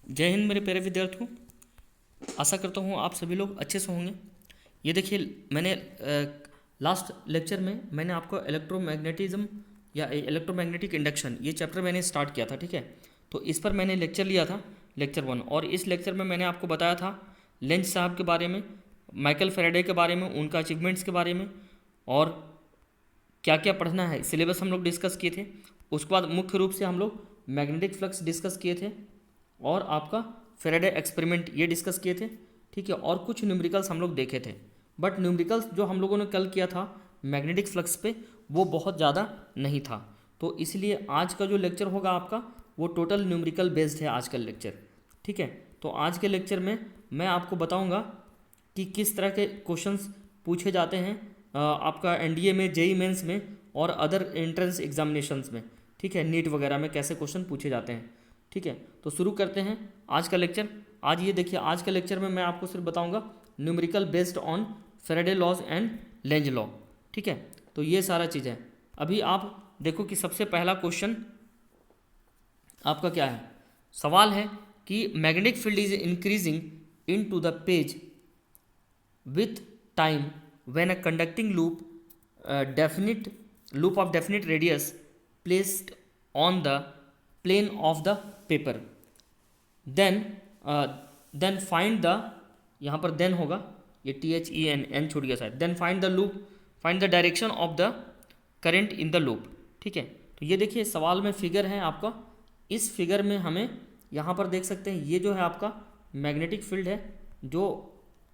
जय हिंद मेरे प्यारे विद्यार्थियों। आशा करता हूँ आप सभी लोग अच्छे से होंगे। ये देखिए, मैंने लास्ट लेक्चर में मैंने आपको इलेक्ट्रोमैग्नेटिज्म या इलेक्ट्रोमैग्नेटिक इंडक्शन ये चैप्टर मैंने स्टार्ट किया था, ठीक है। तो इस पर मैंने लेक्चर लिया था, लेक्चर 1। और इस लेक्चर में मैंने आपको बताया था लेंज साहब के बारे में, माइकल फैराडे के बारे में, उनका अचीवमेंट्स के बारे में, और क्या क्या पढ़ना है सिलेबस हम लोग डिस्कस किए थे। उसके बाद मुख्य रूप से हम लोग मैग्नेटिक फ्लक्स डिस्कस किए थे और आपका फेराडे एक्सपेरिमेंट ये डिस्कस किए थे, ठीक है। और कुछ न्यूमेरिकल्स हम लोग देखे थे, बट न्यूमेरिकल्स जो हम लोगों ने कल किया था मैग्नेटिक फ्लक्स पे वो बहुत ज़्यादा नहीं था। तो इसलिए आज का जो लेक्चर होगा आपका वो टोटल न्यूमेरिकल बेस्ड है आज का लेक्चर, ठीक है। तो आज के लेक्चर में मैं आपको बताऊंगा कि किस तरह के क्वेश्चंस पूछे जाते हैं आपका एनडीए में, जेई मेंस में और अदर एंट्रेंस एग्जामिनेशंस में, ठीक है। नीट वगैरह में कैसे क्वेश्चन पूछे जाते हैं, ठीक है। तो शुरू करते हैं आज का लेक्चर। आज ये देखिए, आज के लेक्चर में मैं आपको सिर्फ बताऊंगा numerical based on Faraday laws and Lenz law, ठीक है। तो ये सारा चीज़ है। अभी आप देखो कि सबसे पहला क्वेश्चन आपका क्या है। सवाल है कि magnetic field is increasing into the page with time when a conducting loop definite loop of definite radius placed on the plane of the paper then uh, then find the, यहाँ पर then होगा, ये T H E N N छूट गया शायद। Then find the direction of the current in the loop, ठीक है। तो ये देखिए सवाल में फिगर है आपका। इस फिगर में हमें यहाँ पर देख सकते हैं ये जो है आपका मैग्नेटिक फील्ड है जो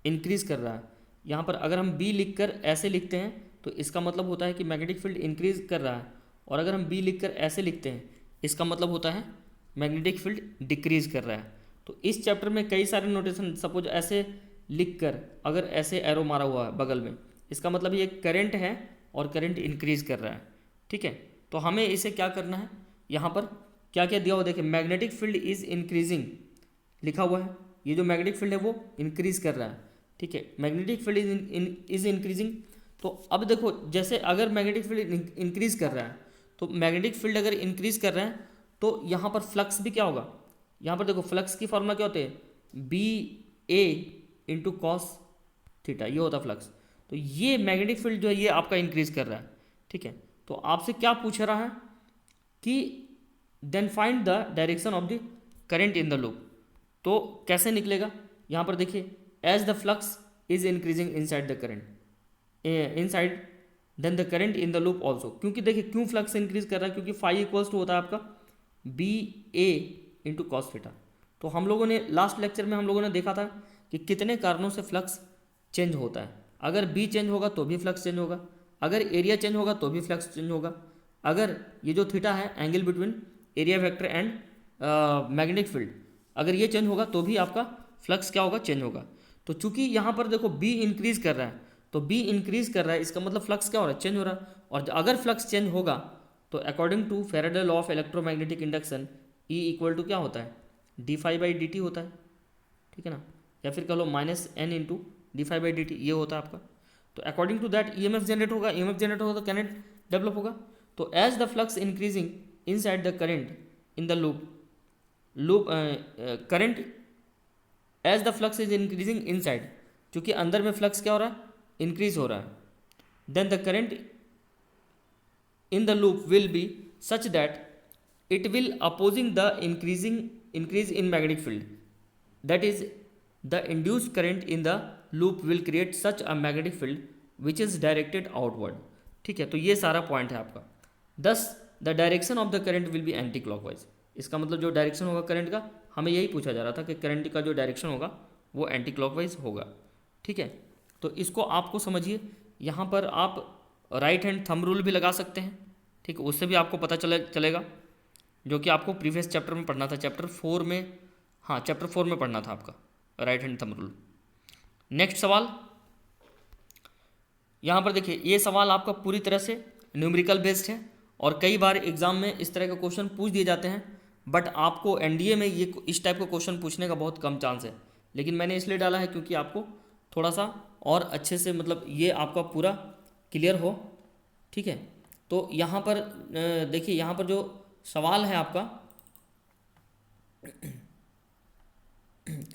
इंक्रीज़ कर रहा है। यहाँ पर अगर हम बी लिख कर ऐसे लिखते हैं तो इसका मतलब होता है कि मैग्नेटिक फील्ड इंक्रीज़ कर रहा है, और अगर हम बी लिख कर ऐसे लिखते हैं इसका मतलब होता है मैग्नेटिक फील्ड डिक्रीज़ कर रहा है। तो इस चैप्टर में कई सारे नोटेशन, सपोज ऐसे लिख कर अगर ऐसे एरो मारा हुआ है बगल में, इसका मतलब ये करंट है और करंट इंक्रीज़ कर रहा है, ठीक है। तो हमें इसे क्या करना है, यहाँ पर क्या क्या दिया हुआ देखिए, मैग्नेटिक फील्ड इज़ इंक्रीजिंग लिखा हुआ है। ये जो मैग्नेटिक फील्ड है वो इंक्रीज कर रहा है, ठीक है। Magnetic field is increasing. तो अब देखो, जैसे अगर मैग्नेटिक फील्ड इंक्रीज कर रहा है तो मैग्नेटिक फील्ड अगर इंक्रीज कर रहा है तो यहाँ पर फ्लक्स भी क्या होगा। यहाँ पर देखो फ्लक्स की फॉर्मूला क्या होते हैं, बी ए इंटू कॉस थीटा, ये होता है फ्लक्स। तो ये मैग्नेटिक फील्ड जो है ये आपका इंक्रीज कर रहा है, ठीक है। तो आपसे क्या पूछ रहा है कि then find the direction of the current in the loop. तो कैसे निकलेगा, यहाँ पर देखिए, as the flux is increasing inside the current inside then the current in the loop also. क्योंकि देखिए क्यों फ्लक्स इंक्रीज कर रहा है, क्योंकि फाई इक्वल्स टू होता है आपका बी ए इंटू कॉस थीटा। तो हम लोगों ने लास्ट लेक्चर में हम लोगों ने देखा था कि कितने कारणों से फ्लक्स चेंज होता है। अगर बी चेंज होगा तो भी फ्लक्स चेंज होगा, अगर एरिया चेंज होगा तो भी फ्लक्स चेंज होगा, अगर ये जो थीटा है angle between area vector and magnetic field, अगर ये चेंज होगा तो भी आपका फ्लक्स क्या होगा, चेंज होगा। तो चूंकि यहाँ पर देखो बी इंक्रीज कर रहा है, तो बी इंक्रीज कर रहा है इसका मतलब फ्लक्स क्या हो रहा है, चेंज हो रहा है। और अगर फ्लक्स चेंज होगा तो according to Faraday law of electromagnetic induction E equal to क्या होता है, D phi by D t होता है, ठीक है ना। या फिर कह लो minus N into d phi by D T, ये होता है आपका। तो according to that E M F generate होगा, ई एम एफ जनरेट होगा तो करंट डेवलप होगा। तो as the flux increasing inside the current in the loop current as the flux is increasing inside, चूँकि अंदर में flux क्या हो रहा है, इंक्रीज हो रहा है, then the current in the loop will be such that it will opposing the increase in magnetic field, that is the induced current in the loop will create such a magnetic field which is directed outward, ठीक है। तो ये सारा point है आपका। thus the direction of the current will be anti clockwise। इसका मतलब जो डायरेक्शन होगा करंट का, हमें यही पूछा जा रहा था कि करंट का जो डायरेक्शन होगा वो एंटी क्लॉकवाइज होगा, ठीक है। तो इसको आपको समझिए, यहाँ पर आप राइट हैंड थंब रूल भी लगा सकते हैं, ठीक है। उससे भी आपको पता चलेगा, जो कि आपको प्रीवियस चैप्टर में पढ़ना था, चैप्टर 4 में, हाँ चैप्टर 4 में पढ़ना था आपका right hand thumb rule. Next सवाल, यहाँ पर देखिए ये सवाल आपका पूरी तरह से न्यूमेरिकल बेस्ड है और कई बार एग्जाम में इस तरह के क्वेश्चन पूछ दिए जाते हैं, बट आपको एनडीए में ये इस टाइप का क्वेश्चन पूछने का बहुत कम चांस है। लेकिन मैंने इसलिए डाला है क्योंकि आपको थोड़ा सा और अच्छे से मतलब ये आपका पूरा क्लियर हो, ठीक है। तो यहाँ पर देखिए, यहाँ पर जो सवाल है आपका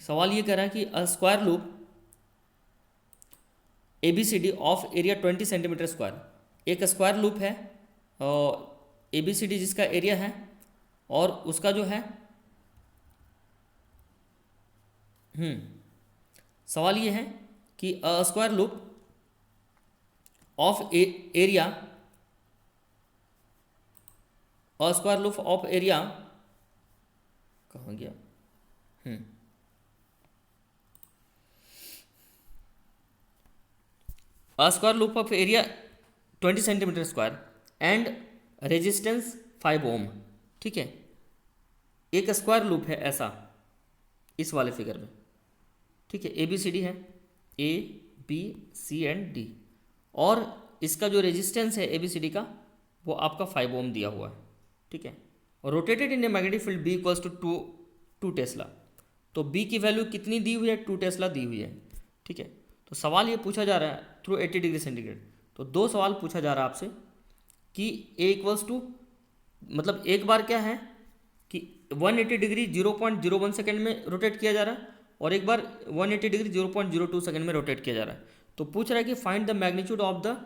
सवाल ये कह रहा है कि a square loop ABCD of area 20 centimetre square, एक स्क्वायर लूप है और ABCD जिसका एरिया है और उसका जो है सवाल ये है कि a square loop of area, a square loop of area कहाँ गया, a square loop of area 20 centimetre square and resistance 5 ओम। ठीक है, एक स्क्वायर लूप है ऐसा इस वाले फिगर में। ठीक है, ABCD है, A B C and D, और इसका जो रेजिस्टेंस है ABCD का वो आपका 5 ओम दिया हुआ है। ठीक है, और rotated in a magnetic field B equals to 2 tesla. तो B की वैल्यू कितनी दी हुई है, 2 टेस्ला दी हुई है। ठीक है, तो सवाल ये पूछा जा रहा है थ्रू 80 डिग्री सेंटीग्रेड। तो दो सवाल पूछा जा रहा है आपसे कि A इक्वल्स टू, मतलब एक बार क्या है कि 180 डिग्री 0.01 सेकेंड में रोटेट किया जा रहा है और एक बार 180 डिग्री 0.02 सेकेंड में रोटेट किया जा रहा है। तो पूछ रहा है कि find the magnitude of the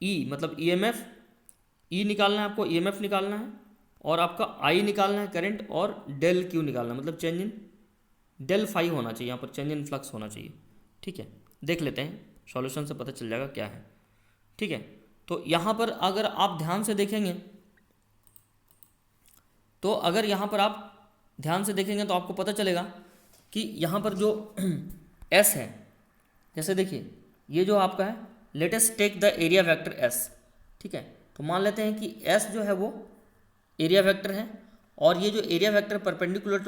E, मतलब EMF, E निकालना है आपको, EMF निकालना है और आपका I निकालना है करंट, और डेल Q निकालना है, मतलब चेंज इन डेल फाई होना चाहिए, यहाँ पर चेंज इन फ्लक्स होना चाहिए। ठीक है, देख लेते हैं, सॉल्यूशन से पता चल जाएगा क्या है। ठीक है, तो यहाँ पर अगर आप ध्यान से देखेंगे तो तो आपको पता चलेगा कि यहाँ पर जो S है, जैसे देखिए ये जो आपका है, let us take the area vector S। ठीक है, तो मान लेते हैं कि S जो है वो एरिया वेक्टर है और ये जो area vector perpendicular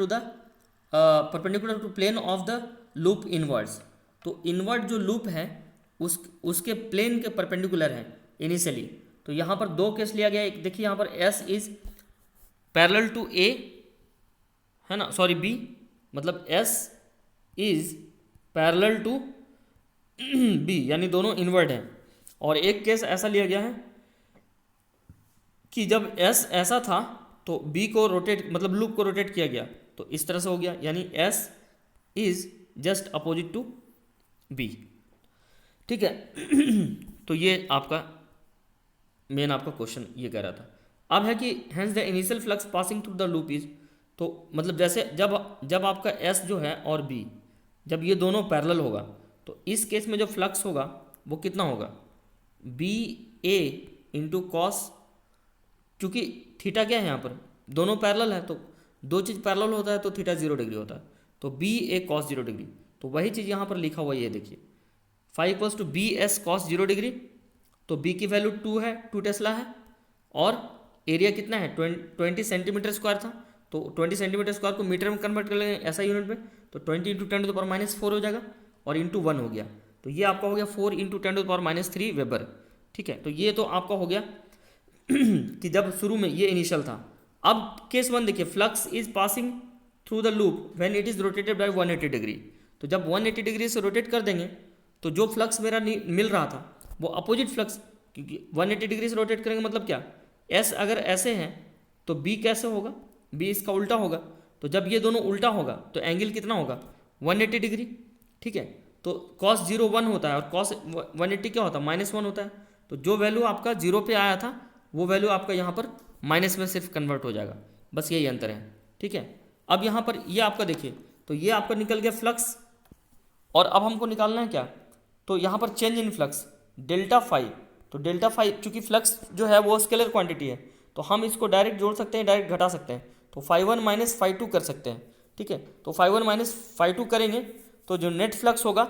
to plane of the loop inwards. तो इनवर्ड जो लूप है उसके प्लेन के परपेंडिकुलर है इनिशियली। तो यहाँ पर दो केस लिया गया है। एक देखिए यहाँ पर S is parallel to A, है ना, सॉरी B, मतलब S is parallel to B, यानी दोनों इनवर्ड हैं। और एक केस ऐसा लिया गया है कि जब S ऐसा था तो B को रोटेट, मतलब लूप को रोटेट किया गया, तो इस तरह से हो गया, यानी S is just opposite to B। ठीक है, तो ये आपका मेन आपका क्वेश्चन ये कह रहा था। अब है कि hence the initial flux passing through the loop is, तो मतलब जैसे जब आपका S जो है और B, जब ये दोनों पैरेलल होगा तो इस केस में जो फ्लक्स होगा वो कितना होगा, BA इंटू कॉस, क्योंकि थीटा क्या है यहाँ पर, दोनों पैरेलल है, तो दो चीज़ पैरेलल होता है तो थीटा 0 डिग्री होता है, तो BA कॉस 0 डिग्री। तो वही चीज़ यहाँ पर लिखा हुआ है, ये देखिए, phi equals to BS cos 0 degree. तो B की वैल्यू 2 है, 2 टेस्ला है, और एरिया कितना है 20 सेंटीमीटर स्क्वायर था, तो 20 सेंटीमीटर स्क्वायर को मीटर में कन्वर्ट कर लेंगे ऐसा यूनिट में, तो 20 इंटू 10⁻⁻4 हो जाएगा और इंटू 1 हो गया, तो ये आपका हो गया 4 इंटू 10⁻³ वेबर। ठीक है, तो ये तो आपका हो गया कि जब शुरू में ये इनिशियल था। अब केस 1 देखिए, flux is passing through the loop when it is rotated bye 180 degree. तो जब 180 डिग्री से रोटेट कर देंगे तो जो फ्लक्स मेरा मिल रहा था वो अपोजिट फ्लक्स, क्योंकि 180 डिग्री से रोटेट करेंगे मतलब क्या, S अगर ऐसे हैं तो B कैसे होगा, B इसका उल्टा होगा। तो जब ये दोनों उल्टा होगा तो एंगल कितना होगा 180 डिग्री। ठीक है, तो cos 0 1 होता है और cos 180 क्या होता है -1 होता है। तो जो वैल्यू आपका 0 पे आया था वो वैल्यू आपका यहाँ पर माइनस में सिर्फ कन्वर्ट हो जाएगा, बस यही अंतर है। ठीक है, अब यहाँ पर ये आपका देखिए, तो ये आपका निकल गया फ्लक्स, और अब हमको निकालना है क्या, तो यहाँ पर change in flux delta phi. तो डेल्टा फाई चूँकि फ्लक्स जो है वो स्केलर क्वांटिटी है तो हम इसको डायरेक्ट जोड़ सकते हैं, डायरेक्ट घटा सकते हैं, तो φ1 माइनस φ2 कर सकते हैं। ठीक है, तो φ1 माइनस φ2 करेंगे तो जो नेट फ्लक्स होगा,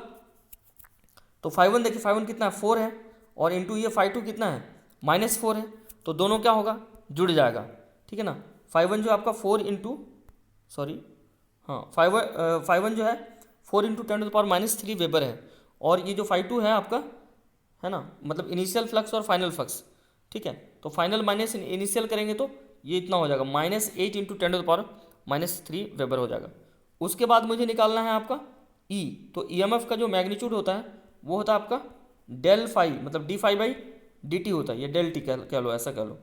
तो φ1 देखिए, φ1 कितना है 4 है, और इंटू ये φ2 कितना है -4 है, तो दोनों क्या होगा जुड़ जाएगा। ठीक है ना, φ1 जो आपका 4 इंटू φ1 जो है 4 इंटू 10⁻³ वेबर है, और ये जो φ2 है आपका, है ना, मतलब इनिशियल फ्लक्स और फाइनल फ्लक्स। ठीक है, तो फाइनल माइनस इनिशियल करेंगे तो ये इतना हो जाएगा -8 इंटू 10⁻³ वेबर हो जाएगा। उसके बाद मुझे निकालना है आपका E, तो EMF का जो मैग्नीट्यूड होता है वो होता है आपका डेल फाई, मतलब d∅dt होता है, ये डेल टी कह लो, ऐसा कह लो।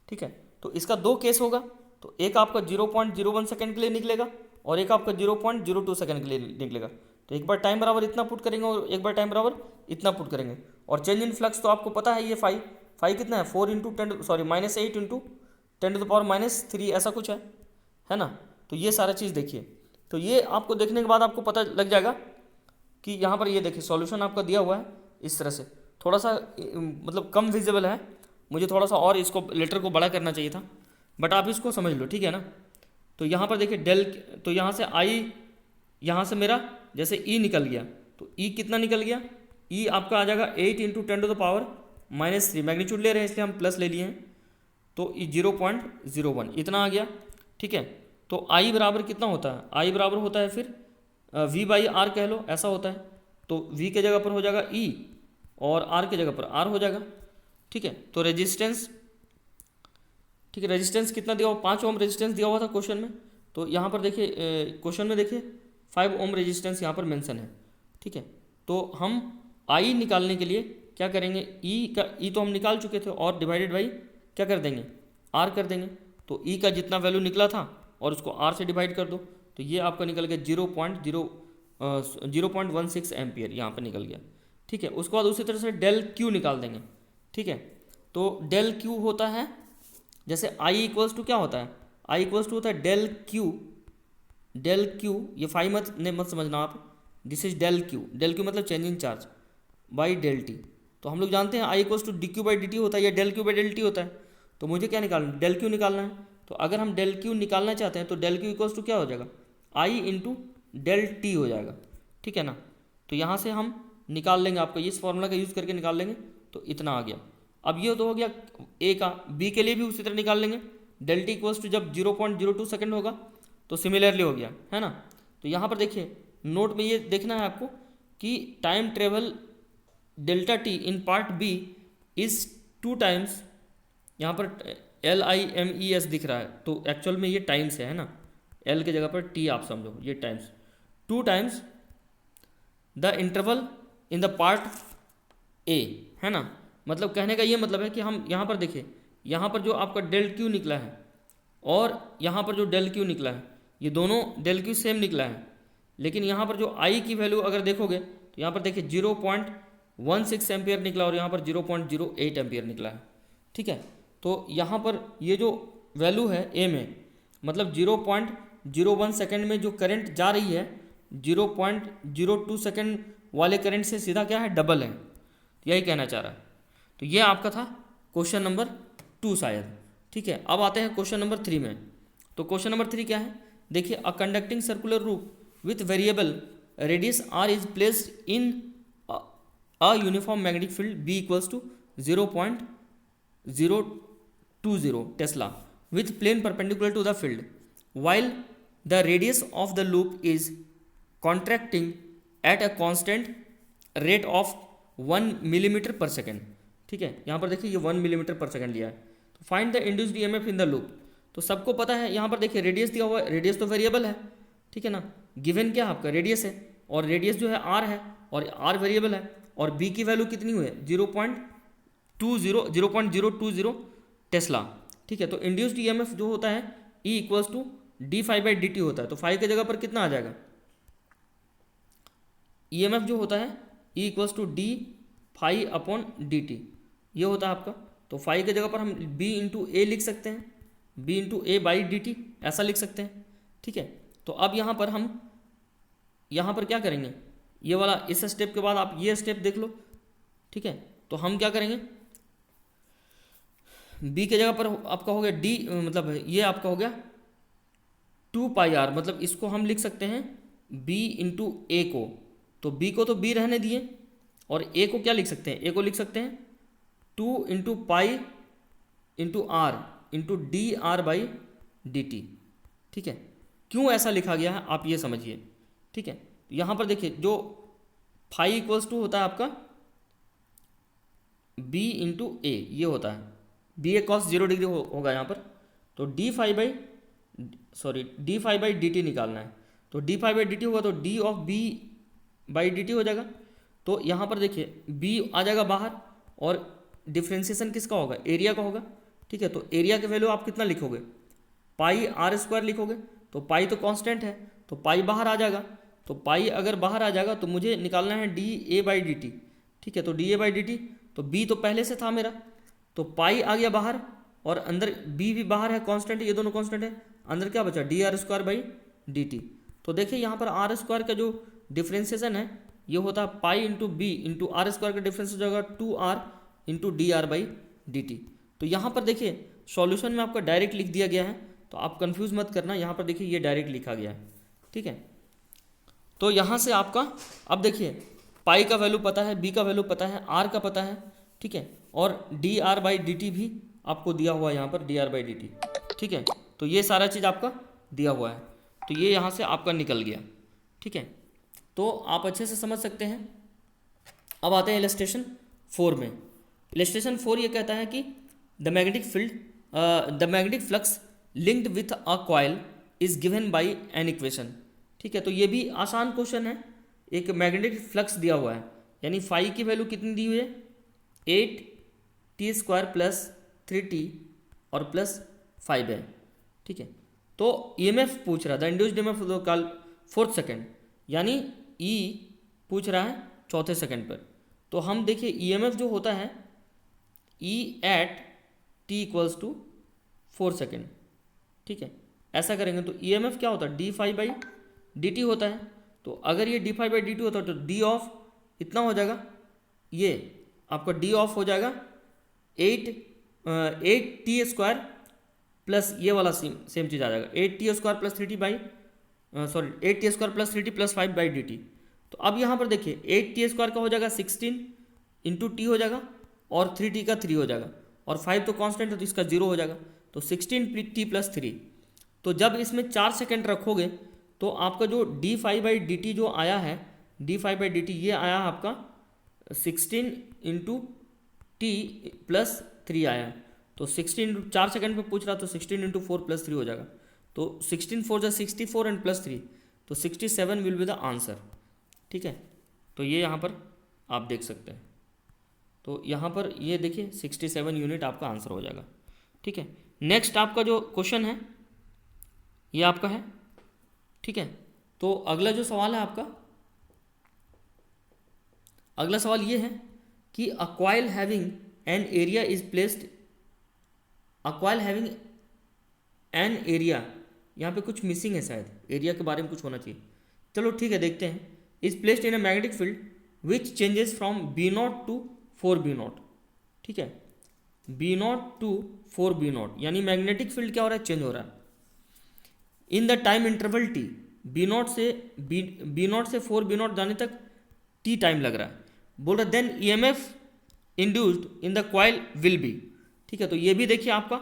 ठीक है, तो इसका दो केस होगा, तो एक आपका 0.01 सेकेंड के लिए निकलेगा और एक आपका 0.02 सेकंड के लिए निकलेगा। तो एक बार टाइम बराबर इतना पुट करेंगे और एक बार टाइम बराबर इतना पुट करेंगे। और चेंज इन फ्लक्स तो आपको पता है ये फाइव कितना है, 4 इंटू 10 सॉरी -8 इंटू 10⁻³ ऐसा कुछ है ना। तो ये सारा चीज़ देखिए, तो ये आपको देखने के बाद आपको पता लग जाएगा कि यहाँ पर ये देखिए सॉल्यूशन आपका दिया हुआ है इस तरह से, थोड़ा सा मतलब कम विजिबल है, मुझे थोड़ा सा और इसको लेटर को बड़ा करना चाहिए था, बट आप इसको समझ लो, ठीक है ना। तो यहाँ पर देखिए डेल, तो यहाँ से आई, यहाँ से मेरा जैसे ई निकल गया, तो ई कितना निकल गया, ई आपका आ जाएगा 8 इंटू 10⁻³ मैग्नीट्यूड ले रहे हैं इसलिए हम प्लस ले लिए हैं, तो 0.01 इतना आ गया, ठीक है। तो आई बराबर कितना होता है, आई बराबर होता है फिर V/R कह लो, ऐसा होता है। तो V के जगह पर हो जाएगा E और R के जगह पर R हो जाएगा, ठीक है। तो रेजिस्टेंस, ठीक है, रेजिस्टेंस कितना दिया हुआ, 5 ओम रेजिस्टेंस दिया हुआ था क्वेश्चन में। तो यहाँ पर देखिए क्वेश्चन में देखिए 5 ओम रेजिस्टेंस यहाँ पर मेंशन है, ठीक है। तो हम आई निकालने के लिए क्या करेंगे, ई तो हम निकाल चुके थे और डिवाइडेड बाई क्या कर देंगे, आर कर देंगे। तो ई का जितना वैल्यू निकला था और उसको आर से डिवाइड कर दो, तो ये आपका निकल गया 0.16 एम्पियर यहाँ पर निकल गया, ठीक है। उसके बाद उसी तरह से डेल क्यू निकाल देंगे, ठीक है। तो डेल क्यू होता है, जैसे आई इक्वल्स टू क्या होता है, आई इक्वल्स टू होता है डेल क्यू, ये फाइव मत समझना आप, दिस इज डेल क्यू मतलब change in charge by del t. तो हम लोग जानते हैं I equals to d q by D t होता है या del q by del t होता है। तो मुझे क्या निकालना है, डेल क्यू निकालना है। तो अगर हम डेल क्यू निकालना चाहते हैं तो डेल क्यू इक्वल्स टू क्या हो जाएगा, आई इंटू डेल टी हो जाएगा, ठीक है ना। तो यहाँ से हम निकाल लेंगे, आपको इस फॉर्मूला का यूज़ करके निकाल लेंगे, तो इतना आ गया। अब ये तो हो गया ए का, बी के लिए भी उसी तरह निकाल लेंगे, डेल टी इक्वल्स टू जब 0.02 सेकंड होगा तो सिमिलरली हो गया, है ना। तो यहाँ पर देखिए नोट में ये देखना है आपको कि time travel delta T in part B is 2 times, यहाँ पर LIMES दिख रहा है तो एक्चुअल में ये टाइम्स है ना, L के जगह पर T आप समझो, ये times 2 times the interval in the part A, है ना। मतलब कहने का ये मतलब है कि हम यहाँ पर देखिए, यहाँ पर जो आपका डेल क्यू निकला है और यहाँ पर जो डेल क्यू निकला है, ये दोनों डेल क्यू सेम निकला है, लेकिन यहाँ पर जो आई की वैल्यू अगर देखोगे तो यहाँ पर देखिए 0.16 एम्पियर निकला और यहाँ पर 0.08 एम्पियर निकला है, ठीक है। तो यहाँ पर ये जो वैल्यू है ए में, मतलब 0.01 सेकंड में जो करंट जा रही है 0.02 सेकंड वाले करंट से सीधा क्या है, डबल है, यही कहना चाह रहा है। तो ये आपका था क्वेश्चन नंबर 2 शायद, ठीक है। अब आते हैं क्वेश्चन नंबर 3 में। तो क्वेश्चन नंबर 3 क्या है, देखिए a conducting circular loop with variable radius R is placed in a uniform magnetic field B equals to 0.020 tesla with plane perpendicular to the field while the radius of the loop is contracting at a constant rate of 1 millimetre पर second, ठीक है। यहाँ पर देखिए ये 1 millimetre पर second लिया है। तो find the induced EMF in the loop, तो सबको पता है यहाँ पर देखिए रेडियस दिया हुआ है, रेडियस तो वेरिएबल है, ठीक है ना। गिवन क्या आपका रेडियस है और रेडियस जो है आर है और आर वेरिएबल है और बी की वैल्यू कितनी हुई है 0.020 टेस्ला, ठीक है। तो इंड्यूस्ड ईएमएफ जो होता है E इक्वल्स टू d∅/dt होता है। तो फाइव के जगह पर कितना आ जाएगा, ईएमएफ जो होता है E इक्वल्स टू d∅/dt ये होता है आपका। तो फाइव के जगह पर हम B इंटू ए लिख सकते हैं, B into A by dt ऐसा लिख सकते हैं, ठीक है। तो अब यहाँ पर हम यहाँ पर क्या करेंगे, ये वाला इस स्टेप के बाद आप ये स्टेप देख लो, ठीक है। तो हम क्या करेंगे, बी के जगह पर आपका हो गया डी, मतलब ये आपका हो गया 2πr, मतलब इसको हम लिख सकते हैं बी इंटू ए को, तो बी को तो बी रहने दिए और ए को क्या लिख सकते हैं, ए को लिख सकते हैं 2 into pi into R into D R by D T, ठीक है। क्यों ऐसा लिखा गया है आप ये समझिए, ठीक है। यहाँ पर देखिए जो फाई इक्वल्स टू होता है आपका बी इंटू ए, ये होता है बी ए कॉस 0 डिग्री होगा यहाँ पर। तो d∅/dt निकालना है, तो d∅/dt होगा तो d of b by dt हो जाएगा। तो यहाँ पर देखिए b आ जाएगा बाहर और डिफ्रेंसिएशन किसका होगा, एरिया का होगा, ठीक है। तो एरिया की वैल्यू आप कितना लिखोगे, पाई r स्क्वायर लिखोगे, तो पाई तो कांस्टेंट है तो पाई बाहर आ जाएगा। तो पाई अगर बाहर आ जाएगा तो मुझे निकालना है D A by D T. ठीक है, तो D A by D T, तो बी तो पहले से था मेरा, तो पाई आ गया बाहर और अंदर बी भी बाहर है, कांस्टेंट है, ये दोनों कांस्टेंट है। अंदर क्या बचा, D R square by D T. तो देखिए यहाँ पर आर स्क्वायर का जो डिफ्रेंसिएशन है ये होता है pi into B into R square का डिफरेंस हो जाएगा 2r into D R by D T. तो यहाँ पर देखिए सॉल्यूशन में आपका डायरेक्ट लिख दिया गया है, तो आप कंफ्यूज मत करना, यहाँ पर देखिए ये डायरेक्ट लिखा गया है। ठीक है, तो यहाँ से आपका अब देखिए पाई का वैल्यू पता है, बी का वैल्यू पता है, आर का पता है। ठीक है, और D R by D T भी आपको दिया हुआ है यहाँ पर, D R by D T. ठीक है, तो ये सारा चीज़ आपका दिया हुआ है, तो ये यहाँ से आपका निकल गया। ठीक है, तो आप अच्छे से समझ सकते हैं। अब आते हैं इलस्ट्रेशन 4 में। इलस्ट्रेशन 4 ये कहता है कि the magnetic field the magnetic flux linked with a coil is given by an equation. ठीक है, तो ये भी आसान क्वेश्चन है। एक मैग्नेटिक फ्लक्स दिया हुआ है, यानी फाई की वैल्यू कितनी दी हुई है, 8t² प्लस 3t और प्लस 5 है। ठीक है, तो ईएमएफ पूछ रहा था, इंड्यूस्ड ईएमएफ कल 4th सेकेंड, यानी ई पूछ रहा है चौथे सेकंड पर। तो हम देखिए ईएमएफ जो होता है E at t equals to 4 second. ठीक है, ऐसा करेंगे तो ईएमएफ क्या होता है, D phi by D t होता है। तो अगर ये d phi by D t होता है तो डी ऑफ इतना हो जाएगा, ये आपका डी ऑफ हो जाएगा 8t² प्लस ये वाला सेम चीज़ आ जाएगा 8t² plus 3t by 8t² plus 3t plus 5 by D T. तो अब यहाँ पर देखिए 8t² का हो जाएगा 16 इंटू टी हो जाएगा और 3t का 3 हो जाएगा और 5 तो कांस्टेंट है तो इसका 0 हो जाएगा, तो 16t प्लस 3। तो जब इसमें 4 सेकेंड रखोगे तो आपका जो D phi by D T जो आया है, D phi by D T ये आया आपका 16 इंटू टी प्लस 3 आया। तो 16 4 सेकेंड में पूछ रहा तो 16 इंटू 4 प्लस 3 हो जाएगा, तो 16 4 जा 64 एंड प्लस 3, तो 67 विल बी द आंसर। ठीक है, तो ये यहाँ पर आप देख सकते हैं, तो यहाँ पर ये देखिए 67 यूनिट आपका आंसर हो जाएगा। ठीक है, नेक्स्ट आपका जो क्वेश्चन है ये आपका है। ठीक है, तो अगला जो सवाल है आपका, अगला सवाल ये है कि a coil having an area is placed, a coil having an area, यहाँ पे कुछ मिसिंग है, शायद एरिया के बारे में कुछ होना चाहिए। चलो ठीक है, देखते हैं। Is placed in a magnetic field which changes from B0 to 4B0। ठीक है, B0 टू 4B0, यानी मैग्नेटिक फील्ड क्या हो रहा है, चेंज हो रहा है in the time interval t। B0 से 4B0 जाने तक t टाइम लग रहा है। बोल रहा then EMF induced in the coil will be. ठीक है, तो ये भी देखिए आपका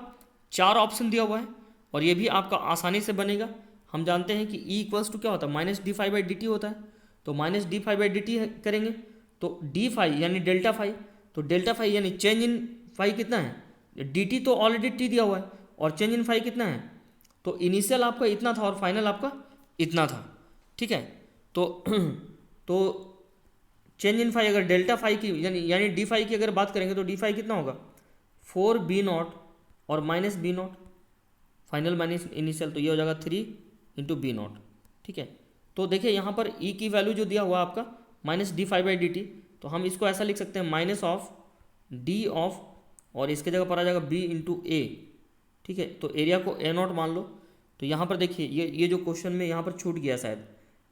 4 ऑप्शन दिया हुआ है और ये भी आपका आसानी से बनेगा। हम जानते हैं कि E इक्वल्स टू क्या होता है, minus d phi by D t होता है, तो minus d phi by D t करेंगे तो डी फाई यानी डेल्टा फाई, तो डेल्टा फाई यानी चेंज इन फाई कितना है, डी टी तो ऑलरेडी टी दिया हुआ है और चेंज इन फाई कितना है, तो इनिशियल आपका इतना था और फाइनल आपका इतना था। ठीक है, तो चेंज इन फाई अगर डेल्टा फाई की यानी डी फाई की अगर बात करेंगे तो डी फाई कितना होगा 4B0 और minus B0, final minus initial, तो ये हो जाएगा 3 इंटू B0। ठीक है, तो देखिए यहाँ पर E की वैल्यू जो दिया हुआ आपका minus d phi by D T, तो हम इसको ऐसा लिख सकते हैं माइनस ऑफ डी ऑफ और इसके जगह पर आ जाएगा B इंटू ए। ठीक है, तो एरिया को A0 मान लो। तो यहाँ पर देखिए ये जो क्वेश्चन में यहाँ पर छूट गया शायद,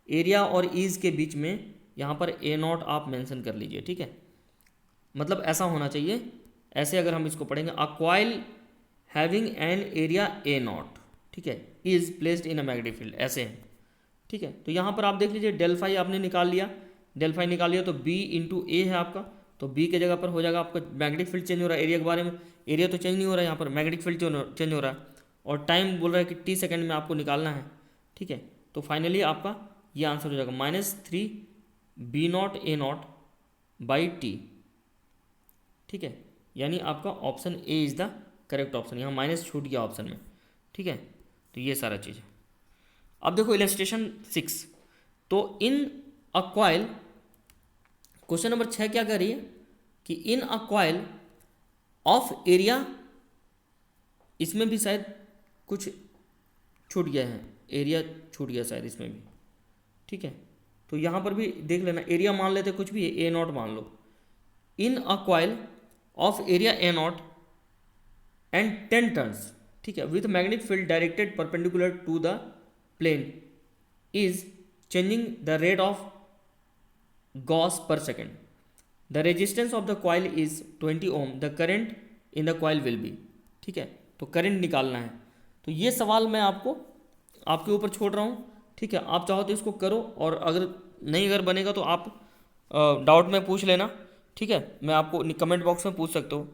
एरिया और ईज के बीच में यहाँ पर A0 आप मेंशन कर लीजिए। ठीक है, मतलब ऐसा होना चाहिए, ऐसे अगर हम इसको पढ़ेंगे, a coil having an area A0, ठीक है, is placed in a magnetic field, ऐसे है। ठीक है, तो यहाँ पर आप देख लीजिए डेल फाई आपने निकाल लिया, डेल फाई निकाल लिया तो B इंटू ए है आपका, तो B के जगह पर हो जाएगा आपका मैग्नेटिक फील्ड चेंज हो रहा है। एरिया के बारे में, एरिया तो चेंज नहीं हो रहा है, यहाँ पर मैग्नेटिक फील्ड चेंज हो रहा है और टाइम बोल रहा है कि t सेकेंड में आपको निकालना है। ठीक है, तो फाइनली आपका ये आंसर हो जाएगा -3B0 A0 बाई टी। ठीक है, यानी आपका option A is the correct option, यहाँ माइनस छूट गया ऑप्शन में। ठीक है, तो ये सारा चीज़ है। अब देखो इलस्ट्रेशन 6, तो इन अ कॉइल, क्वेश्चन नंबर 6 क्या कर रही है कि इन अ कॉइल ऑफ एरिया, इसमें भी शायद कुछ छूट गया है, एरिया छूट छूट गया शायद इसमें भी, ठीक है। तो यहाँ पर भी देख लेना, एरिया मान लेते कुछ भी, ए नॉट मान लो। In a coil of area A nought and 10 turns, ठीक है, with magnetic field directed perpendicular to the plane is changing the rate of gauss per second, the resistance of the coil is 20 ohm, the current in the coil will be, ठीक है। तो current निकालना है। तो ये सवाल मैं आपको आपके ऊपर छोड़ रहा हूँ, ठीक है। आप चाहो तो इसको करो, और अगर बनेगा तो आप डाउट में पूछ लेना, ठीक है। मैं आपको कमेंट बॉक्स में पूछ सकता हूँ,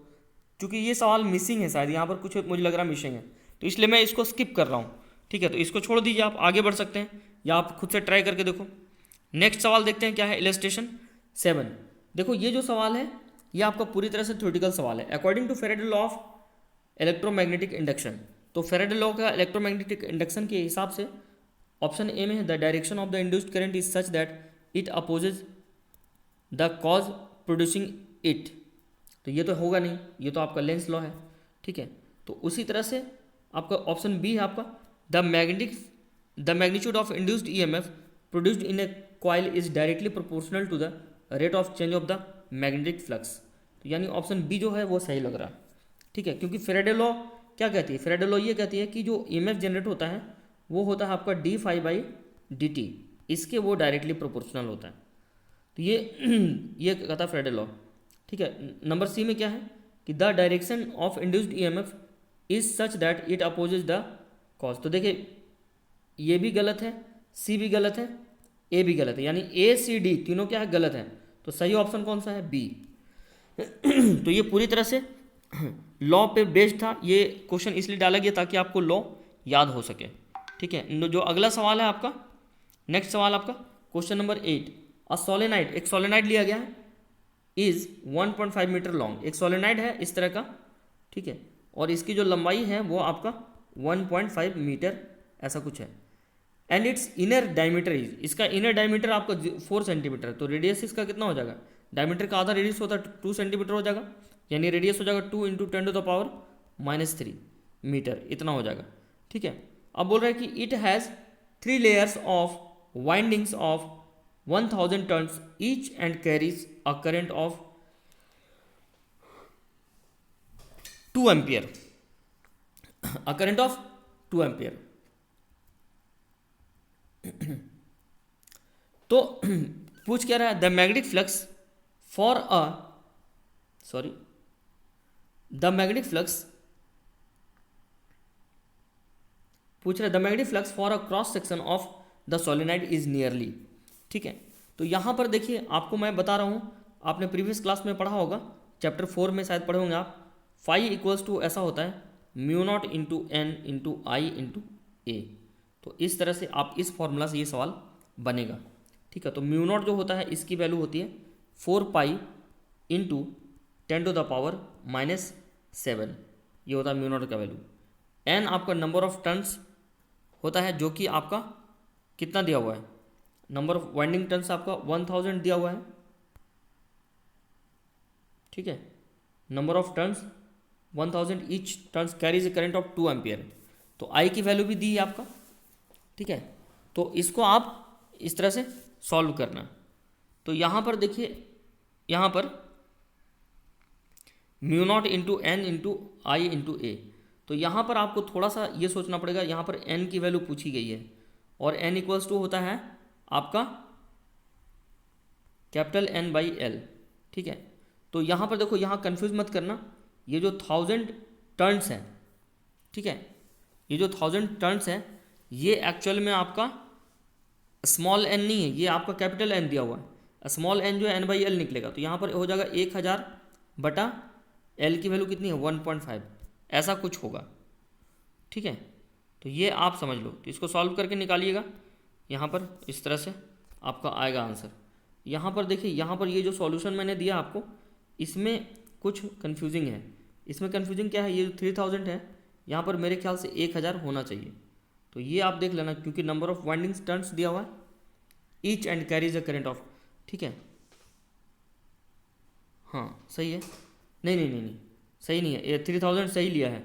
क्योंकि ये सवाल मिसिंग है शायद, यहाँ पर कुछ मुझे लग रहा है मिसिंग है, तो इसलिए मैं इसको स्किप कर रहा हूँ, ठीक है। तो इसको छोड़ दीजिए, आप आगे बढ़ सकते हैं या आप खुद से ट्राई करके देखो। नेक्स्ट सवाल देखते हैं क्या है, इलस्ट्रेशन 7। देखो ये जो सवाल है ये आपका पूरी तरह से थ्योरेटिकल सवाल है। According to Faraday law of electromagnetic induction, तो फैराडे लॉ का इलेक्ट्रोमैग्नेटिक इंडक्शन के हिसाब से ऑप्शन ए में है, the direction of the induced current is such that it opposes the cause producing it. तो ये तो होगा नहीं, ये तो आपका लेंस लॉ है, ठीक है। तो उसी तरह से आपका ऑप्शन बी है आपका, the magnitude of induced EMF produced in a coil is directly proportional to the rate of change of the magnetic flux. तो यानी ऑप्शन बी जो है वो सही लग रहा है, ठीक है। क्योंकि फैराडे लॉ क्या कहती है, फैराडे लॉ ये कहती है कि जो ईएमएफ जनरेट होता है वो होता है आपका d phi by D t, इसके वो डायरेक्टली प्रोपोर्शनल होता है। तो ये कहता है फैराडे लॉ, ठीक है। नंबर सी में क्या है कि the direction of induced EMF is such that it opposes the cause. तो देखिए ये भी गलत है, सी भी गलत है, ए भी गलत है, यानी ए सी डी तीनों क्या है, गलत है। तो सही ऑप्शन कौन सा है, बी। तो ये पूरी तरह से लॉ पे बेस्ड था, ये क्वेश्चन इसलिए डाला गया ताकि आपको लॉ याद हो सके, ठीक है। जो अगला सवाल है आपका, नेक्स्ट सवाल आपका क्वेश्चन नंबर 8। अ सोलेनाइड, एक सोलेनाइड लिया गया है, इज 1.5 मीटर लॉन्ग। एक सोलेनाइड है इस तरह का, ठीक है, और इसकी जो लंबाई है वो आपका 1.5 मीटर ऐसा कुछ है। And it's inner diameter is, इसका इनर डायमीटर आपका 4 सेंटीमीटर। तो रेडियस इसका कितना हो जाएगा, डायमीटर का आधा रेडियस होता है 2 सेंटीमीटर हो जाएगा, यानी रेडियस हो जाएगा 2 × 10⁻³ मीटर, इतना हो जाएगा, ठीक है। अब बोल रहा है कि it has 3 layers of windings of 1000 turns each and carries a current of 2 ampere, a current of 2 ampere. तो पूछ क्या रहा है, the magnetic flux for a the magnetic flux पूछ रहा है, the magnetic flux for a cross section of the solenoid is nearly, ठीक है। तो यहाँ पर देखिए आपको मैं बता रहा हूँ, आपने प्रीवियस क्लास में पढ़ा होगा, चैप्टर 4 में शायद पढ़े होंगे आप, फाई इक्वल्स टू ऐसा होता है μ0 × n × I × a। तो इस तरह से आप इस फॉर्मूला से ये सवाल बनेगा, ठीक है। तो μ0 जो होता है इसकी वैल्यू होती है 4 पाई × 10⁻⁻⁷, ये होता है μ0 का वैल्यू। n आपका नंबर ऑफ टर्न्स होता है, जो कि आपका कितना दिया हुआ है, नंबर ऑफ वाइंडिंग टर्न्स आपका 1000 दिया हुआ है, ठीक है। Number of turns 1000, each turns carries A current of 2 ampere. तो आई की वैल्यू भी दी है आपका, ठीक है। तो इसको आप इस तरह से सॉल्व करना। तो यहाँ पर देखिए, यहाँ पर μ0 × n × I × a। तो यहाँ पर आपको थोड़ा सा ये सोचना पड़ेगा, यहाँ पर n की वैल्यू पूछी गई है और n इक्वल्स टू होता है आपका कैपिटल N/L, ठीक है। तो यहाँ पर देखो, यहाँ कंफ्यूज मत करना, ये जो 1000 टर्न्स है, ठीक है, ये जो 1000 टर्न्स है ये एक्चुअल में आपका स्मॉल n नहीं है, ये आपका कैपिटल N दिया हुआ है। स्मॉल n जो है N/L निकलेगा, तो यहाँ पर हो जाएगा 1000 बटा L की वैल्यू कितनी है 1.5, ऐसा कुछ होगा, ठीक है। तो ये आप समझ लो, तो इसको सॉल्व करके निकालिएगा, यहाँ पर इस तरह से आपका आएगा आंसर। यहाँ पर देखिए, यहाँ पर ये जो सॉल्यूशन मैंने दिया आपको, इसमें कुछ कन्फ्यूजिंग है। इसमें कन्फ्यूजिंग क्या है, ये जो 3000 है यहाँ पर मेरे ख्याल से 1000 होना चाहिए। तो ये आप देख लेना, क्योंकि नंबर ऑफ वाइंडिंग्स टर्न्स दिया हुआ है, each and carries a current of, ठीक है। हाँ सही है, नहीं सही नहीं है, ये 3000 सही लिया है,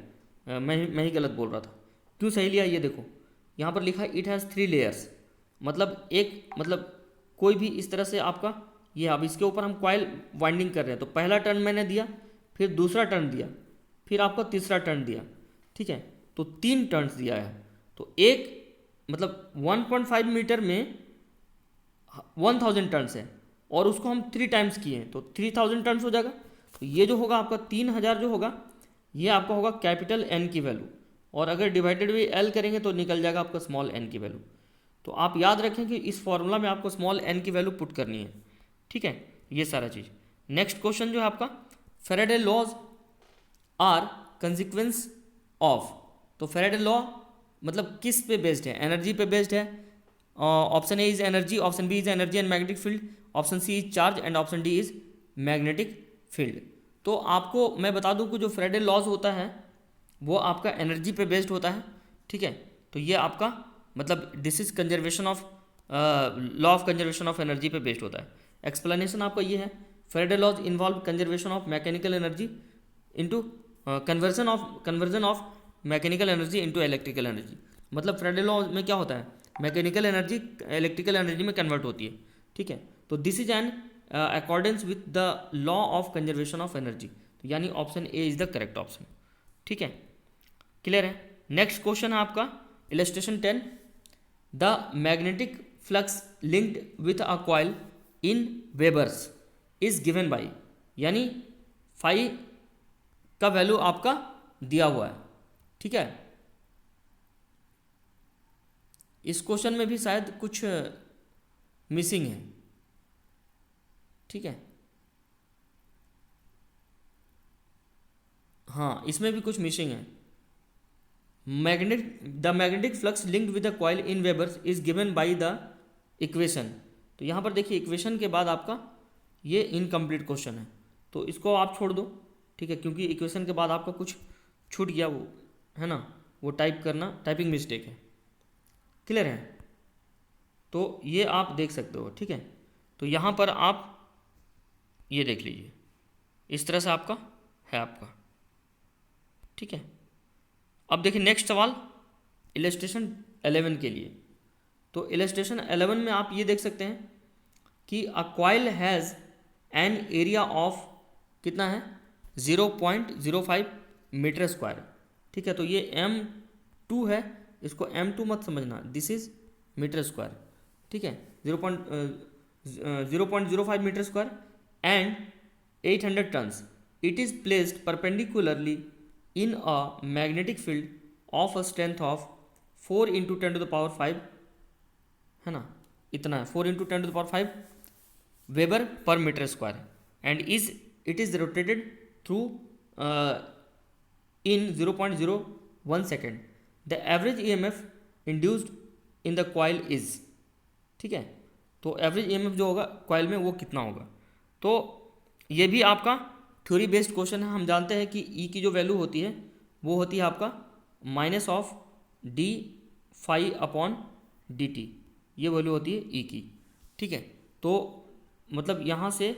मैं ही गलत बोल रहा था। क्यों सही लिया ये देखो, यहाँ पर लिखा है इट हैज़ 3 लेयर्स, मतलब कोई भी इस तरह से आपका ये, अब इसके ऊपर हम कॉइल वाइंडिंग कर रहे हैं, तो पहला टर्न मैंने दिया, फिर दूसरा टर्न दिया, फिर आपको तीसरा टर्न दिया, ठीक है, तो 3 टर्न्स दिया है। तो एक 1.5 मीटर में 1000 टर्न्स है और उसको हम 3 टाइम्स किए हैं तो 3000 टर्न्स हो जाएगा। तो ये जो होगा आपका 3000 जो होगा ये आपका होगा कैपिटल एन की वैल्यू, और अगर डिवाइडेड बाई एल करेंगे तो निकल जाएगा आपका स्मॉल एन की वैल्यू। तो आप याद रखें कि इस फॉर्मूला में आपको स्मॉल एन की वैल्यू पुट करनी है, ठीक है, ये सारा चीज़। नेक्स्ट क्वेश्चन जो है आपका, Faraday laws are consequence of, तो फैराडे लॉ मतलब किस पे बेस्ड है, एनर्जी पे बेस्ड है। Option A is energy, option B is energy and magnetic field, option C is charge and option D is magnetic field. तो आपको मैं बता दूं कि जो फैराडे लॉज होता है वो आपका एनर्जी पे बेस्ड होता है, ठीक है। तो ये आपका this is conservation of law of conservation of energy पे बेस्ड होता है। एक्सप्लेनेशन आपका ये है, Faraday laws involve conservation of mechanical energy into conversion of mechanical energy into electrical energy. मतलब फैराडे लॉ में क्या होता है, मैकेनिकल एनर्जी इलेक्ट्रिकल एनर्जी में कन्वर्ट होती है, ठीक है। तो this is an accordance with the law of conservation of energy, यानी option A is the correct option, ठीक है, क्लियर है। नेक्स्ट क्वेश्चन है आपका illustration 10, the magnetic flux linked with a coil in Weber's is given by, यानी phi का value आपका दिया हुआ है, ठीक है। इस क्वेश्चन में भी शायद कुछ मिसिंग है, ठीक है, हाँ इसमें भी कुछ मिसिंग है। The magnetic flux linked with the coil in Weber's is given by the equation. तो यहाँ पर देखिए इक्वेशन के बाद आपका ये इनकम्प्लीट क्वेश्चन है, तो इसको आप छोड़ दो, ठीक है, क्योंकि इक्वेशन के बाद आपका कुछ छूट गया, वो है ना, वो टाइप करना टाइपिंग मिस्टेक है, क्लियर है। तो ये आप देख सकते हो, ठीक है। तो यहाँ पर आप ये देख लीजिए, इस तरह से आपका है आपका, ठीक है। अब देखिए नेक्स्ट सवाल इलस्ट्रेशन 11 के लिए। तो इलस्ट्रेशन 11 में आप ये देख सकते हैं कि a coil has an area of कितना है 0.05 मीटर स्क्वायर, ठीक है। तो ये M2 है, इसको M2 मत समझना, दिस इज मीटर स्क्वायर, ठीक है, 0.05 meter square and 800 turns. It is placed perpendicularly in a magnetic field of a strength of 4 into 10 to the power 5, है ना, इतना है 4 into 10 to the power 5 weber per meter square, and it is rotated through in 0.01 second. The average EMF induced in the coil is, ठीक है। तो average EMF जो होगा coil में वो कितना होगा। तो ये भी आपका थ्योरी बेस्ड क्वेश्चन है। हम जानते हैं कि ई की जो वैल्यू होती है वो होती है आपका minus of d phi upon d T, ये वैल्यू होती है ई की, ठीक है। तो यहाँ से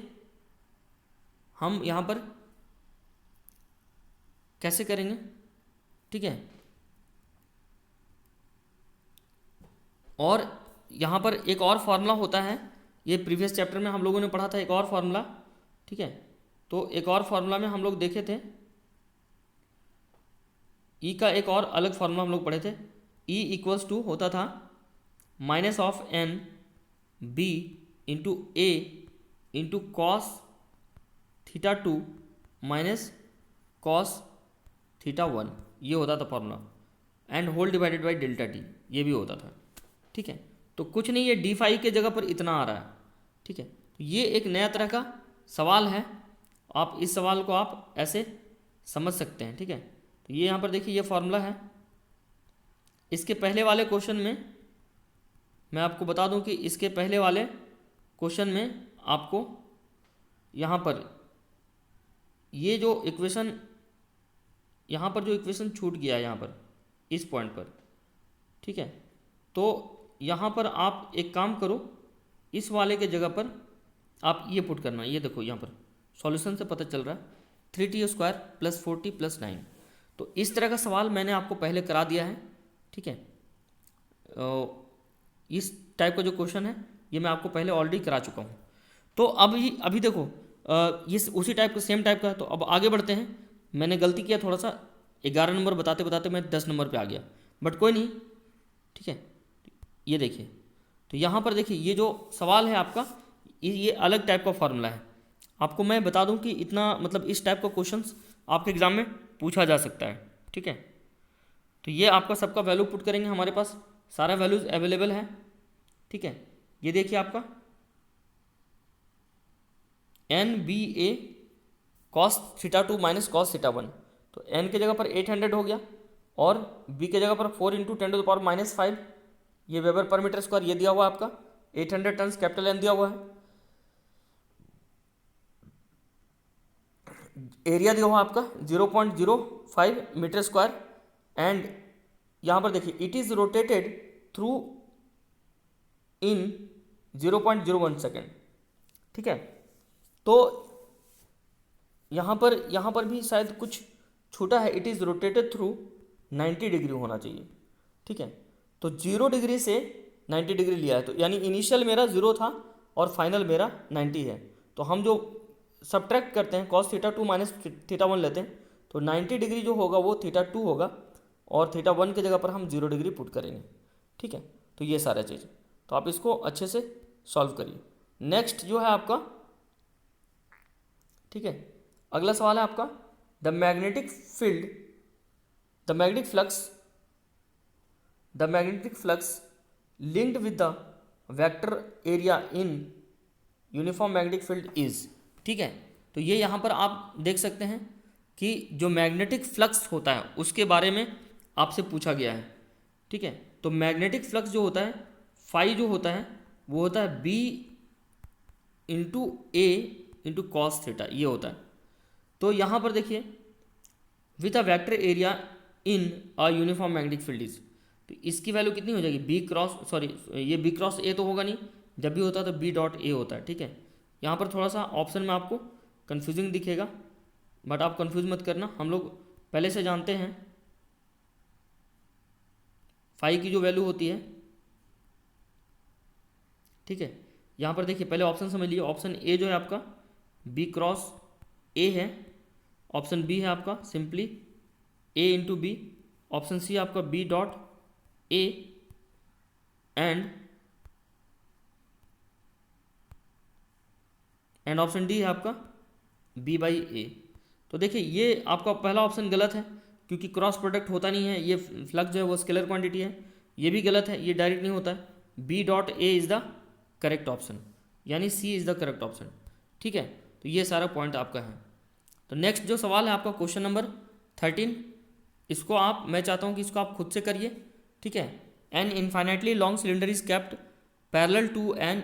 हम यहाँ पर कैसे करेंगे, ठीक है। और यहाँ पर एक और फार्मूला होता है, ये प्रीवियस चैप्टर में हम लोगों ने पढ़ा था एक और फार्मूला, ठीक है। तो एक और फार्मूला में हम लोग देखे थे ई का एक और अलग फार्मूला हम लोग पढ़े थे। ई इक्वल्स टू होता था minus of N B into A into cos theta 2 minus cos theta 1, ये होता था formula, and whole divided by delta t, ये भी होता था, ठीक है। तो कुछ नहीं, ये डी फाई के जगह पर इतना आ रहा है, ठीक है। तो ये एक नया तरह का सवाल है, आप इस सवाल को आप ऐसे समझ सकते हैं, ठीक है। तो ये यहाँ पर देखिए ये फार्मूला है। इसके पहले वाले क्वेश्चन में मैं आपको बता दूं कि इसके पहले वाले क्वेश्चन में आपको यहाँ पर ये जो इक्वेशन, यहाँ पर जो इक्वेशन छूट गया है यहाँ पर इस पॉइंट पर, ठीक है। तो यहाँ पर आप एक काम करो, इस वाले के जगह पर आप ये पुट करना, ये देखो यहाँ पर सॉल्यूशन से पता चल रहा है 3t square plus 4t plus 9। तो इस तरह का सवाल मैंने आपको पहले करा दिया है, ठीक है। इस टाइप का जो क्वेश्चन है ये मैं आपको पहले ऑलरेडी करा चुका हूँ। तो अभी देखो ये उसी टाइप का सेम टाइप का है। तो अब आगे बढ़ते हैं। मैंने गलती किया थोड़ा सा, 11 नंबर बताते बताते मैं 10 नंबर पे आ गया, बट कोई नहीं, ठीक है। ये देखिए, तो यहाँ पर देखिए ये जो सवाल है आपका, ये अलग टाइप का फॉर्मूला है। आपको मैं बता दूं कि इतना मतलब इस टाइप का क्वेश्चंस आपके एग्जाम में पूछा जा सकता है, ठीक है। तो ये आपका सबका वैल्यू पुट करेंगे, हमारे पास सारा वैल्यूज अवेलेबल है, ठीक है। ये देखिए आपका N B A cos theta 2 minus cos theta 1, तो एन के जगह पर 800 हो गया और बी के जगह पर 4 इंटू 10⁻⁻5, ये वेबर पर मीटर स्क्वायर ये दिया हुआ है आपका, 800 टन कैपिटल एन दिया हुआ है। एरिया दिया हुआ आपका 0.05 मीटर स्क्वायर, एंड यहाँ पर देखिए it is rotated through in 0.01 second, ठीक है। तो यहाँ पर भी शायद कुछ छोटा है, it is rotated through 90 degree होना चाहिए, ठीक है। तो 0 डिग्री से 90 डिग्री लिया है, तो यानी इनिशियल मेरा 0 था और फाइनल मेरा 90 है। तो हम जो सब्ट्रैक्ट करते हैं कॉस थीटा 2 माइनस थीटा 1 लेते हैं, तो 90 डिग्री जो होगा वो थीटा 2 होगा और थीटा 1 की जगह पर हम 0 डिग्री पुट करेंगे, ठीक है। तो ये सारा चीज़, तो आप इसको अच्छे से सॉल्व करिए। नेक्स्ट जो है आपका, ठीक है, अगला सवाल है आपका the magnetic field the magnetic flux linked with the vector area in uniform magnetic field is, ठीक है। तो ये यहाँ पर आप देख सकते हैं कि जो मैग्नेटिक फ्लक्स होता है उसके बारे में आपसे पूछा गया है, ठीक है। तो मैग्नेटिक फ्लक्स जो होता है, फाई जो होता है वो होता है B into A into cos theta, ये होता है। तो यहाँ पर देखिए with a vector area in a uniform magnetic field is, तो इसकी वैल्यू कितनी हो जाएगी, बी क्रॉस सॉरी ये बी क्रॉस ए तो होगा नहीं, जब भी होता है तो बी डॉट ए होता है, ठीक है। यहाँ पर थोड़ा सा ऑप्शन में आपको कन्फ्यूजिंग दिखेगा, बट आप कन्फ्यूज मत करना, हम लोग पहले से जानते हैं फाई की जो वैल्यू होती है, ठीक है। यहाँ पर देखिए पहले ऑप्शन समझ लीजिए, ऑप्शन ए जो है आपका बी क्रॉस ए है, ऑप्शन बी है आपका simply A into B, option C आपका B dot A and option D है आपका बी बाई ए। तो देखिए ये आपका पहला ऑप्शन गलत है, क्योंकि क्रॉस प्रोडक्ट होता नहीं है, ये फ्लक्स जो है वो स्केलर क्वांटिटी है। ये भी गलत है, ये डायरेक्ट नहीं होता है। B dot A is the correct option, यानी C is the correct option, ठीक है। तो ये सारा पॉइंट आपका है। तो नेक्स्ट जो सवाल है आपका क्वेश्चन नंबर 13, इसको मैं चाहता हूँ कि इसको आप खुद से करिए, ठीक है। An infinitely long cylinder is kept parallel to an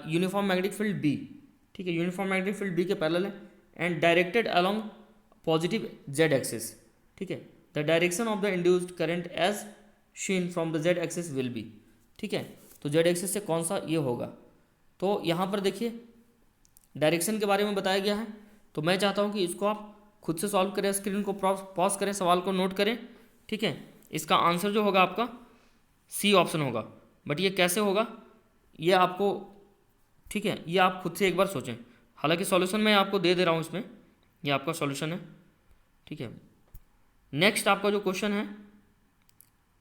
uniform magnetic field B, ठीक है। यूनिफॉर्म मैग्नेटिक फील्ड बी के पैरेलल है and directed along positive Z axis, ठीक है। The direction of the induced current as seen from the Z axis will be, ठीक है। तो Z axis से कौन सा ये होगा, तो यहाँ पर देखिए डायरेक्शन के बारे में बताया गया है। तो मैं चाहता हूँ कि इसको आप खुद से सॉल्व करें, स्क्रीन को पॉज करें, सवाल को नोट करें, ठीक है। इसका आंसर जो होगा आपका सी ऑप्शन होगा, बट ये कैसे होगा ये आपको, ठीक है, ये आप खुद से एक बार सोचें। हालांकि सॉल्यूशन मैं आपको दे रहा हूँ इसमें, ये आपका सॉल्यूशन है, ठीक है। नेक्स्ट आपका जो क्वेश्चन है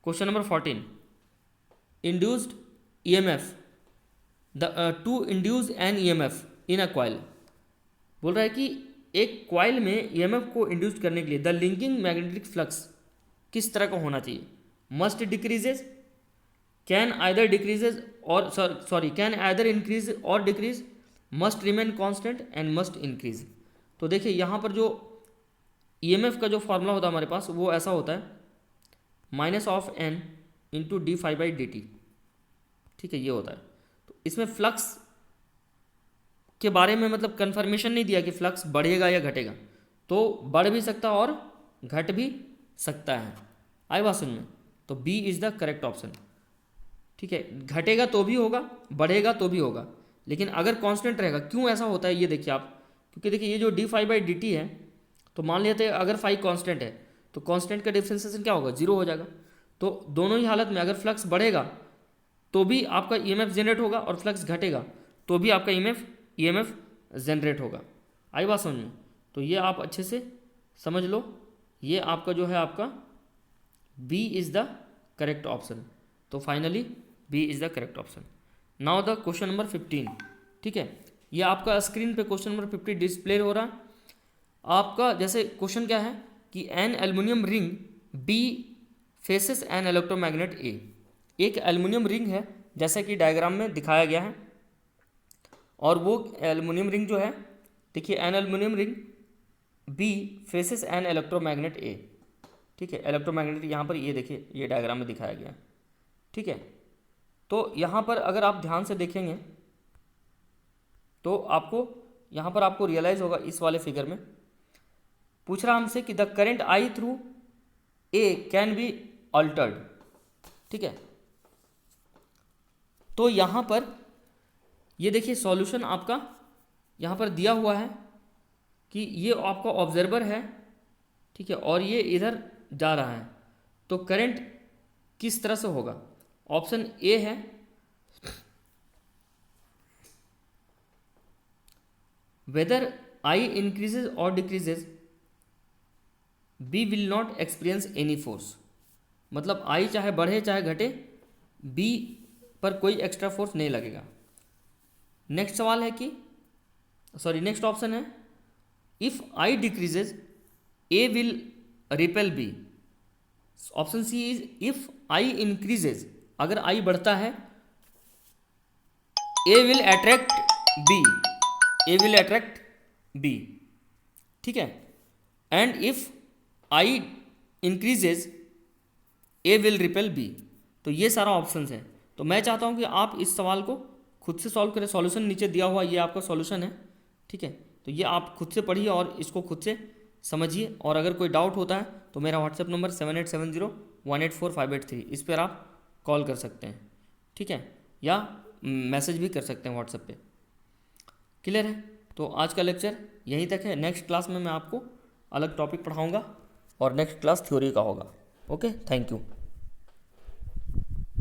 question number 14, induced EMF to induce an EMF in a coil, बोल रहा है कि एक कॉइल में ईएमएफ को इंड्यूस करने के लिए द लिंकिंग मैग्नेटिक फ्लक्स किस तरह का होना चाहिए, must decreases, can either decreases और कैन आइदर इंक्रीज और decrease, must remain constant and must increase. तो देखिए यहाँ पर जो ईएमएफ का जो फॉर्मूला होता है हमारे पास वो ऐसा होता है minus of N into d phi by D T, ठीक है, ये होता है। तो इसमें फ्लक्स के बारे में मतलब कंफर्मेशन नहीं दिया कि फ्लक्स बढ़ेगा या घटेगा, तो बढ़ भी सकता है और घट भी सकता है। आई बात समझ में, तो B is the correct option, ठीक है। घटेगा तो भी होगा, बढ़ेगा तो भी होगा, लेकिन अगर कांस्टेंट रहेगा, क्यों ऐसा होता है ये देखिए आप, क्योंकि देखिए ये जो D phi by D t है, तो मान लेते हैं अगर फाई कांस्टेंट है तो कांस्टेंट का डिफ्रेंसिएशन क्या होगा, जीरो हो जाएगा। तो दोनों ही हालत में अगर फ्लक्स बढ़ेगा तो भी आपका ईएमएफ जनरेट होगा और फ्लक्स घटेगा तो भी आपका ईएमएफ जनरेट होगा। आई बात समझ में? तो ये आप अच्छे से समझ लो, ये आपका जो है आपका B is the correct option. तो finally B is the correct option. Now the question number 15, ठीक है, ये आपका स्क्रीन पे क्वेश्चन नंबर 50 डिस्प्ले हो रहा है आपका। जैसे क्वेश्चन क्या है कि an aluminium ring B faces an electromagnet A. एक एल्युमिनियम रिंग है जैसा कि डायग्राम में दिखाया गया है, और वो एल्युमिनियम रिंग जो है, देखिए an aluminium ring B faces an electromagnet A, ठीक है। इलेक्ट्रोमैग्नेट यहाँ पर ये देखिए, ये डायग्राम में दिखाया गया है, ठीक है। तो यहाँ पर अगर आप ध्यान से देखेंगे तो आपको यहाँ पर आपको रियलाइज़ होगा, इस वाले फिगर में पूछ रहा हमसे कि the current I through a can be altered, ठीक है। तो यहाँ पर ये देखिए सॉल्यूशन आपका यहाँ पर दिया हुआ है कि ये आपका ऑब्जर्वर है, ठीक है, और ये इधर जा रहा है, तो करंट किस तरह से होगा? ऑप्शन ए है वेदर आई इंक्रीजेज और decreases B will not experience any force. मतलब आई चाहे बढ़े चाहे घटे, बी पर कोई एक्स्ट्रा फोर्स नहीं लगेगा। नेक्स्ट सवाल है कि नेक्स्ट ऑप्शन है if I decreases A will repel B. Option C is if I increases, अगर आई बढ़ता है A will attract B, A will attract B, ठीक है। And if I increases A will repel B. तो ये सारा options है। तो मैं चाहता हूँ कि आप इस सवाल को खुद से सॉल्व करें। सॉल्यूशन नीचे दिया हुआ ये आपका सॉल्यूशन है, ठीक है। तो ये आप खुद से पढ़िए और इसको खुद से समझिए, और अगर कोई डाउट होता है तो मेरा व्हाट्सएप नंबर 7870184583, इस पर आप कॉल कर सकते हैं, ठीक है, या मैसेज भी कर सकते हैं व्हाट्सएप पे। क्लियर है? तो आज का लेक्चर यहीं तक है। नेक्स्ट क्लास में मैं आपको अलग टॉपिक पढ़ाऊँगा और नेक्स्ट क्लास थ्योरी का होगा। Okay, thank you.